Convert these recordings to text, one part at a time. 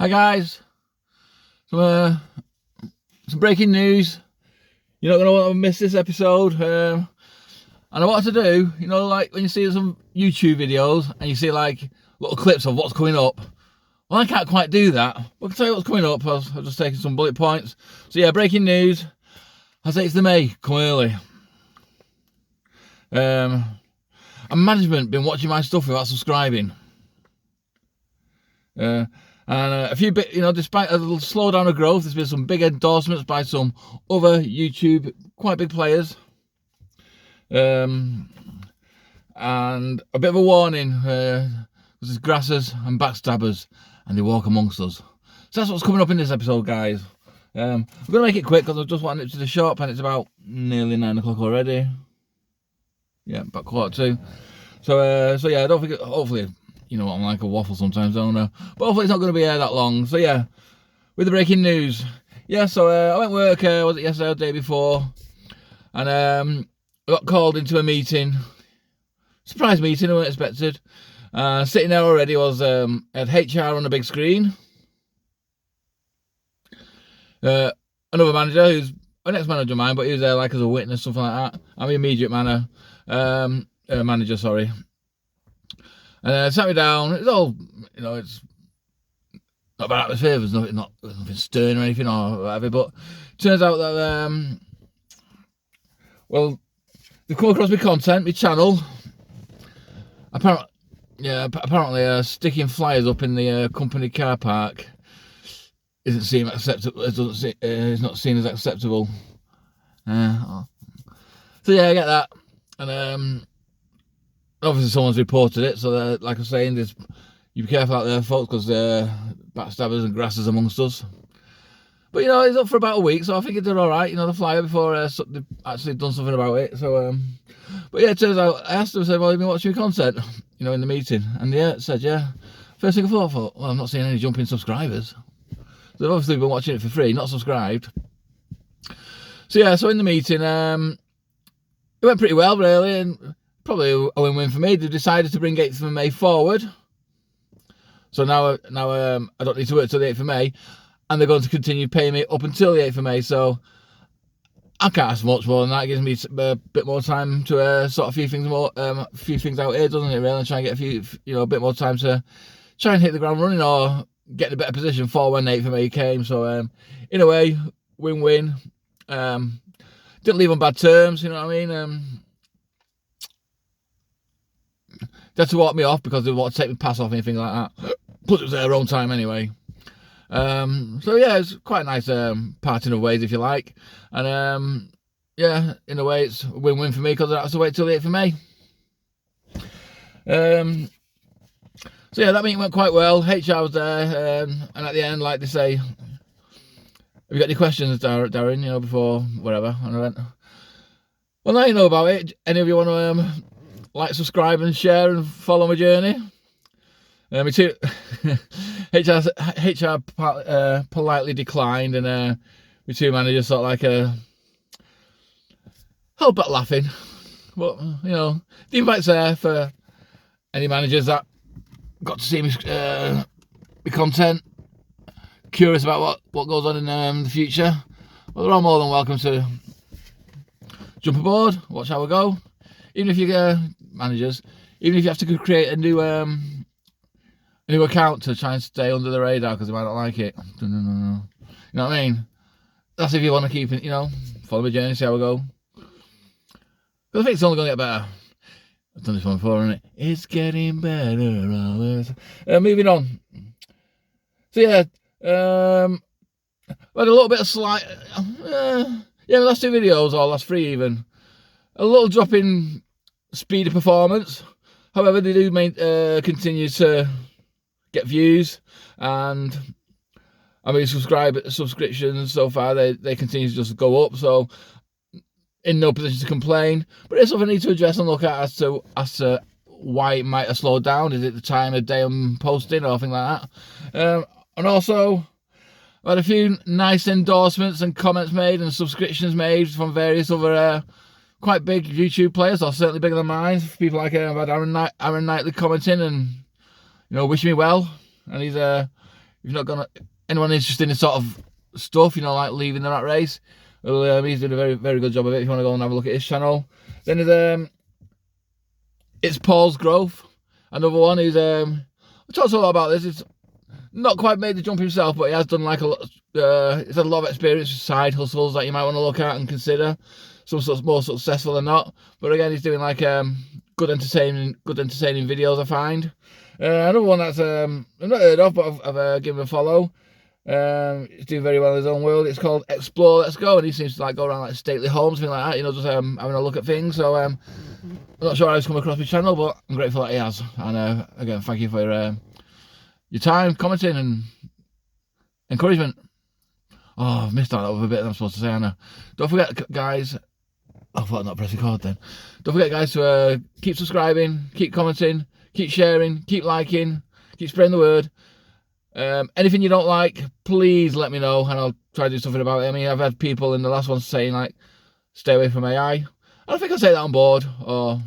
Hi guys, some breaking news. You're not going to want to miss this episode. And I wanted to do, like when you see some YouTube videos and you see like little clips of what's coming up. Well, I can't quite do that. But I can tell you what's coming up. I've just taken some bullet points. So yeah, breaking news. As it's the May, come early. And management been watching my stuff without subscribing. And a few bit, despite a little slowdown of growth, there's been some big endorsements by some other YouTube quite big players. And a bit of a warning, there's grasses and backstabbers, and they walk amongst us. So that's what's coming up in this episode, guys. I'm going to make it quick because I just want it to the shop, and it's about nearly 9 o'clock already. Yeah, about 1:45. So yeah, I don't think, hopefully, I'm like a waffle sometimes, don't I? But hopefully it's not going to be that long. So yeah, with the breaking news. Yeah, so I went to work, was it yesterday or the day before? And I got called into a meeting. Surprise meeting, I wasn't expected. Sitting there already was, had HR on the big screen. Another manager who's an ex-manager of mine, but he was there like as a witness, something like that. I'm the immediate manager, sorry. And sat me down. It's all, it's not bad atmosphere. There's nothing stern or anything or whatever. But it turns out that, they've come across my content, my channel. Apparently, sticking flyers up in the company car park isn't seen acceptable. It's not seen as acceptable. So yeah, I get that, and obviously someone's reported it. So like I'm saying, you be careful out there, folks, because backstabbers and grasses amongst us. But it's up for about a week, so I think it did all right. The flyer before they've actually done something about it. So, but yeah, it turns out I asked them, said, "Well, you've been watching your content, in the meeting," and yeah, it said, yeah. First thing I thought, well, I'm not seeing any jumping subscribers. So they've obviously been watching it for free, not subscribed. So yeah, so in the meeting, it went pretty well, really, and probably a win-win for me. They decided to bring 8th of May forward. So now I don't need to work till the 8th of May, and they're going to continue paying me up until the 8th of May. So I can't ask much more than that. It gives me a bit more time to sort a few things out here, doesn't it? Really, and try and get a bit more time to try and hit the ground running or get in a better position for when the 8th of May came. So in a way, win-win. Didn't leave on bad terms, you know what I mean? They had to walk me off because they want to take me pass off, anything like that. Plus it was their own time anyway. So yeah, it's quite a nice parting of ways, if you like. And yeah, in a way it's a win-win for me because I have to wait till the 8th of May. So yeah, that meeting went quite well. HR was there, and at the end, like they say, "Have you got any questions, Darren, before whatever?" And I went, "Well, now you know about it. Any of you want to like, subscribe and share and follow my journey?" Me too. HR politely declined, and my two managers sort of like held back laughing. But the invite's there for any managers that got to see me content, curious about what goes on in the future. Well, they're all more than welcome to jump aboard, watch how we go. Even if you're managers, even if you have to create a new account to try and stay under the radar because they might not like it. No. You know what I mean? That's if you want to keep it, follow my journey, see how we go. But I think it's only going to get better. I've done this one before, isn't it? It's getting better always. Moving on. So yeah, we had a little bit of slight, the last 2 videos, or last 3 even, a little drop in speed of performance. However, they do continue to get views, and I mean subscriptions so far they continue to just go up. So in no position to complain, but it's something I need to address and look at as to why it might have slowed down. Is it the time of day I'm posting or things like that? And also, I've had a few nice endorsements and comments made and subscriptions made from various other quite big YouTube players, or certainly bigger than mine. People like I've had Aaron Knightley commenting and wishing me well, and he's you've not gonna anyone interested in this sort of stuff, you know, like leaving the rat race, well, he's doing a very, very good job of it. If you want to go and have a look at his channel, then there's it's Paul's Growth, another one who's talks a lot about this. It's not quite made the jump himself, but he has done like a lot. He's had a lot of experience with side hustles that you might want to look at and consider. Some sort of more successful than not, but again, he's doing like good entertaining videos, I find. Another one that's I've not heard of, but I've given a follow. He's doing very well in his own world. It's called Explore Let's Go, and he seems to like go around like stately homes, things like that, you know, just having a look at things. So I'm not sure how he's come across my channel, but I'm grateful that he has. And again, thank you for your time, commenting and encouragement. Oh, I've missed out over a bit that I'm supposed to say, Anna. Don't forget, guys. I thought I'd not press record then. Don't forget, guys, to keep subscribing, keep commenting, keep sharing, keep liking, keep spreading the word. Anything you don't like, please let me know, and I'll try to do something about it. I mean, I've had people in the last one saying like, stay away from AI. I don't think I'll take that on board, or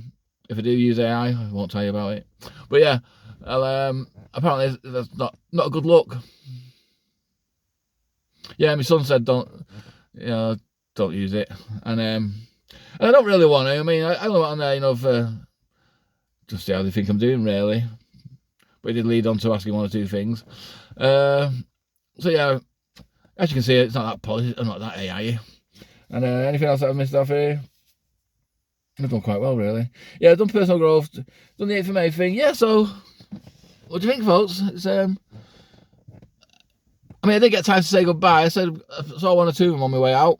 if I do use AI, I won't tell you about it. But yeah, apparently that's not a good look. Yeah, my son said don't use it, and I don't really want to. I mean, I only want on there, you know, for just see how they think I'm doing, really. But it did lead on to asking one or two things. So yeah, as you can see, it's not that polished, not that AI. And anything else that I've missed off here? I've done quite well, really. Yeah, I've done personal growth, done the 8th of May thing. Yeah, so what do you think, folks? It's I mean, I didn't get time to say goodbye. I saw one or two of them on my way out,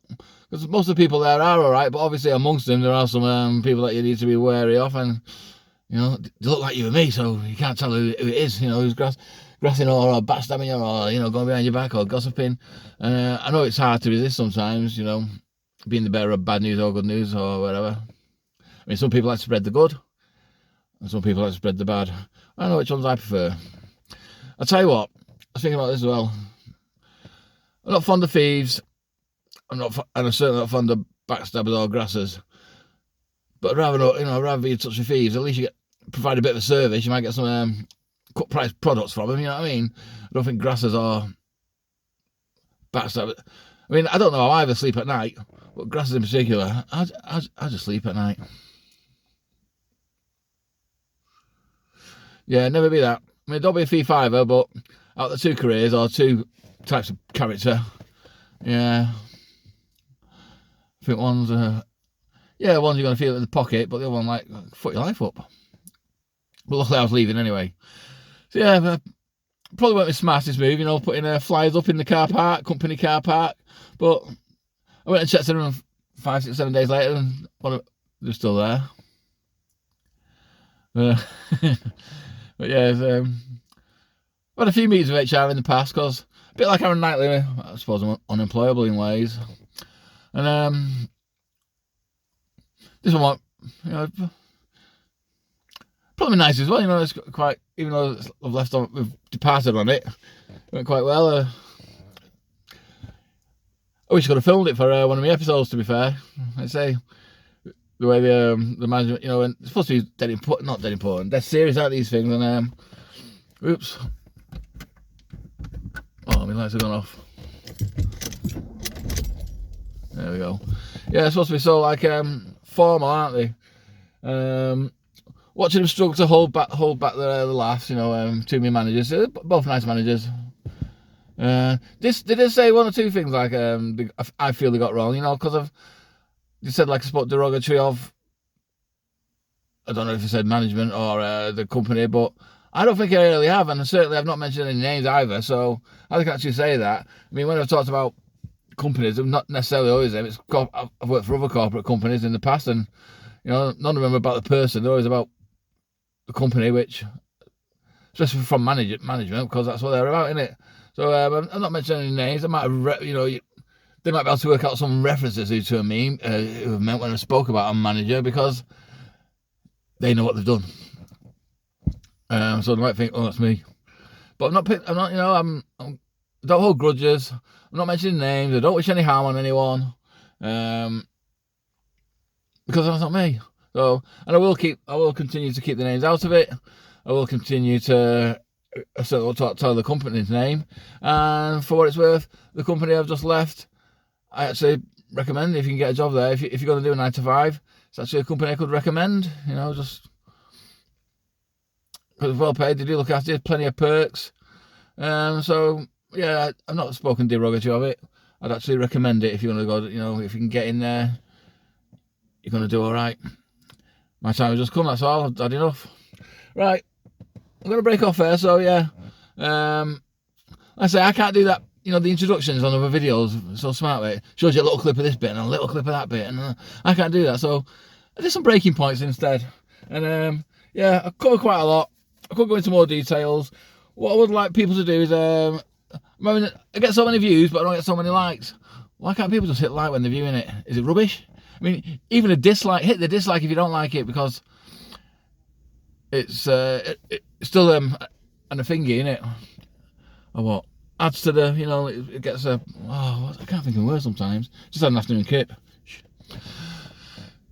because most of the people there are all right, but obviously amongst them there are some people that you need to be wary of, and you know, they look like you and me, so you can't tell who it is, you know, who's grassing or backstabbing you, or, you know, going behind your back or gossiping. I know it's hard to resist sometimes, you know, being the bearer of bad news or good news or whatever. I mean, some people like to spread the good, and some people like to spread the bad. I don't know which ones I prefer. I'll tell you what, I was thinking about this as well. I'm not fond of thieves, and I'm certainly not fond of backstabbers or grassers. But I'd rather not, you know, rather be in touch with thieves. At least you provide a bit of a service. You might get some cut price products from them. You know what I mean? I don't think grassers or backstabbers. I mean, I don't know how I ever sleep at night, but grassers in particular, I just sleep at night. Yeah, never be that. I mean, don't be a thief either, but out of the two careers or two types of character, yeah, I think one's one's you're going to feel it in the pocket, but the other one, like, fuck your life up. But luckily I was leaving anyway. So yeah, probably weren't the smartest move, you know, putting flyers up in the car park, company car park. But I went and checked them 5, 6, 7 days later, and they're still there. But yeah, I've had a few meetings with HR in the past, because a bit like Aaron Knightley, I suppose I'm unemployable in ways. And this one, you know, probably nice as well. You know, it's quite, even though we've departed on it, went quite well. I wish I could have filmed it for one of my episodes. To be fair, I'd say the way the management, you know, and it's supposed to be dead important, not dead important. They're serious about these things, and oops, oh, my lights have gone off. There we go. Yeah, it's supposed to be so like formal, aren't they? Watching them struggle to hold back the laughs, you know, to my managers. They're both nice managers. They did say one or two things like I feel they got wrong, you know, because they said like I spoke derogatory of, I don't know if they said management or the company, but I don't think I really have, and certainly I've not mentioned any names either, so I can actually say that. I mean, when I've talked about companies, I'm not necessarily always them. I've worked for other corporate companies in the past, and you know, none of them are about the person. They're always about the company, which, especially from management, because that's what they're about, isn't it? So I'm not mentioning any names. I might have, you know, they might be able to work out some references to a meme who have meant when I spoke about a manager, because they know what they've done. So they might think, oh, that's me. But I'm not, you know, I don't hold grudges. I'm not mentioning names. I don't wish any harm on anyone, because that's not me. So, and I will continue to keep the names out of it. I will continue to certainly won't tell the company's name. And for what it's worth, the company I've just left, I actually recommend, if you can get a job there, if you're going to do a 9 to 5, it's actually a company I could recommend. You know, just because it's well paid, they do look after you, plenty of perks. So yeah, I've not spoken derogatory of it. I'd actually recommend it if you want to go. You know, if you can get in there, you're going to do all right. My time has just come. That's all. I've had enough. Right, I'm going to break off there. So yeah, like I say, I can't do that. You know, the introductions on other videos so smart, mate. Shows you a little clip of this bit and a little clip of that bit, and I can't do that. So I did some breaking points instead. And yeah, I covered quite a lot. I could go into more details. What I would like people to do is, I get so many views, but I don't get so many likes. Why can't people just hit like when they're viewing it? Is it rubbish? I mean, even a dislike, hit the dislike if you don't like it, because it's still a thingy, innit? Or what? Adds to the, you know, it gets a, I can't think of a word sometimes. Just had an afternoon kip.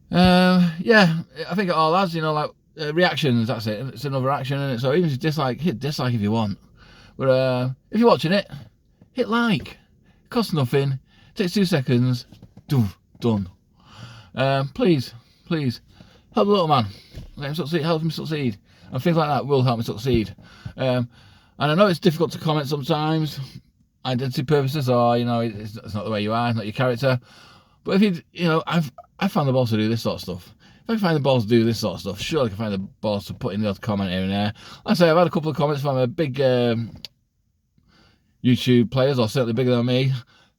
Yeah, I think it all adds, you know, like reactions, that's it. It's another action, isn't it? So even if you dislike, hit dislike if you want. But if you're watching it, hit like. It costs nothing. It takes 2 seconds. Done. Please, help the little man. Let him succeed. Help him succeed. And things like that will help me succeed. And I know it's difficult to comment sometimes, identity purposes, or you know, it's not the way you are, it's not your character. But if you know, I found the balls to do this sort of stuff. If I can find the balls to do this sort of stuff, surely I can find the balls to put in the odd comment here and there. Like I say, I've had a couple of comments from a big YouTube players, or certainly bigger than me.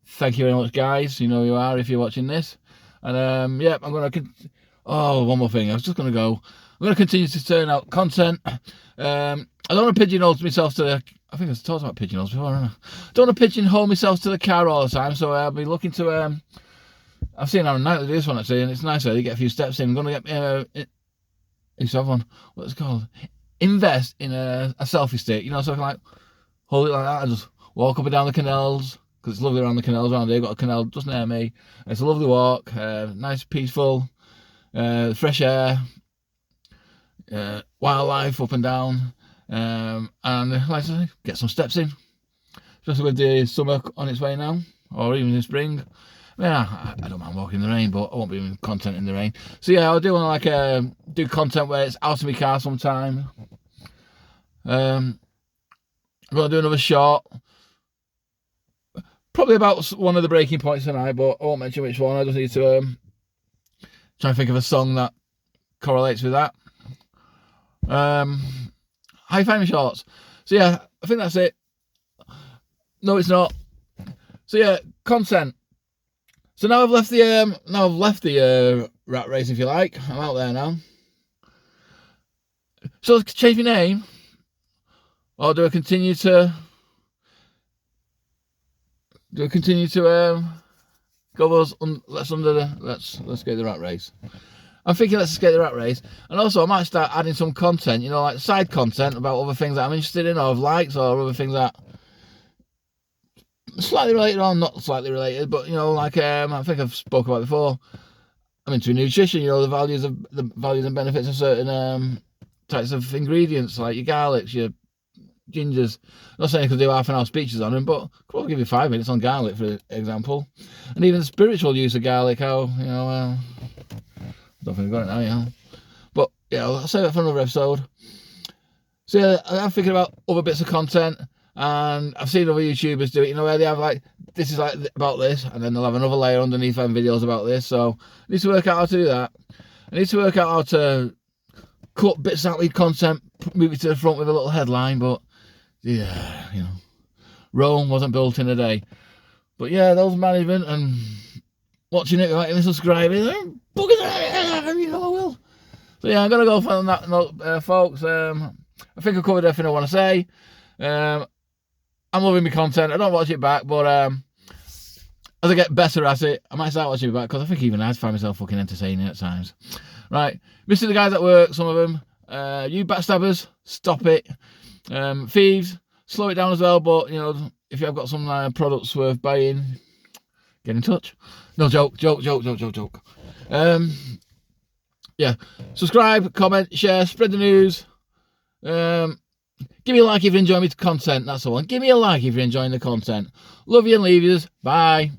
Thank you very much, guys. You know who you are if you're watching this. And yeah, I'm going to. Oh, one more thing. I was just going to go. I'm going to continue to turn out content. I don't want to pigeonhole myself to the. I think I've talked about pigeonholes before, haven't I? Don't want to pigeonhole myself to the car all the time. So I'll be looking to. I've seen Aaron Knightley do this one actually, and it's nice. You get a few steps in. I'm going to get. Used to have one. What's it called? Invest in a selfie stick. You know, so I can like hold it like that and just walk up and down the canals, because it's lovely around the canals around here. Got a canal just near me. It's a lovely walk. Nice, peaceful, fresh air, wildlife up and down, and like I say, get some steps in. Especially with the summer on its way now, or even in spring. Yeah, I don't mind walking in the rain, but I won't be doing content in the rain. So yeah, I do want to like do content where it's out of my car sometime. I'm going to do another short, probably about one of the breaking points tonight, but I won't mention which one. I just need to try and think of a song that correlates with that. How you find my shorts? So yeah, I think that's it. No, it's not. So yeah, content. So now I've left the rat race, if you like. I'm out there now. So let's change my name, or do I continue to go those? Let's escape the rat race. I'm thinking let's escape the rat race, and also I might start adding some content, you know, like side content about other things that I'm interested in, or of likes, or other things that slightly related or not slightly related, but you know, like I think I've spoke about before. I'm into nutrition, you know, the values and benefits of certain types of ingredients, like your garlics, your gingers. I'm not saying I could do half an hour speeches on them, but I could probably give you 5 minutes on garlic, for example, and even the spiritual use of garlic. How, you know, I don't think I've got it now, you know. But yeah, I'll save that for another episode. So yeah, I'm thinking about other bits of content. And I've seen other YouTubers do it, you know, where they have like, this is like about this, and then they'll have another layer underneath and videos about this. So I need to work out how to do that. I need to work out how to cut bits out of content, move it to the front with a little headline. But yeah, you know, Rome wasn't built in a day. But yeah, those management and watching it, liking and subscribing, you know I will. So yeah, I'm gonna go for that, folks. I think I covered everything I want to say. I'm loving my content. I don't watch it back, but as I get better at it, I might start watching it back, because I think even I find myself fucking entertaining at times. Right, missing the guys at work, some of them. You backstabbers, stop it. Thieves, slow it down as well. But you know, if you have got some products worth buying, get in touch. No, joke. Yeah, subscribe, comment, share, spread the news. Give me a like if you're enjoying the content. That's the one. Give me a like if you're enjoying the content. Love you and leave yous. Bye.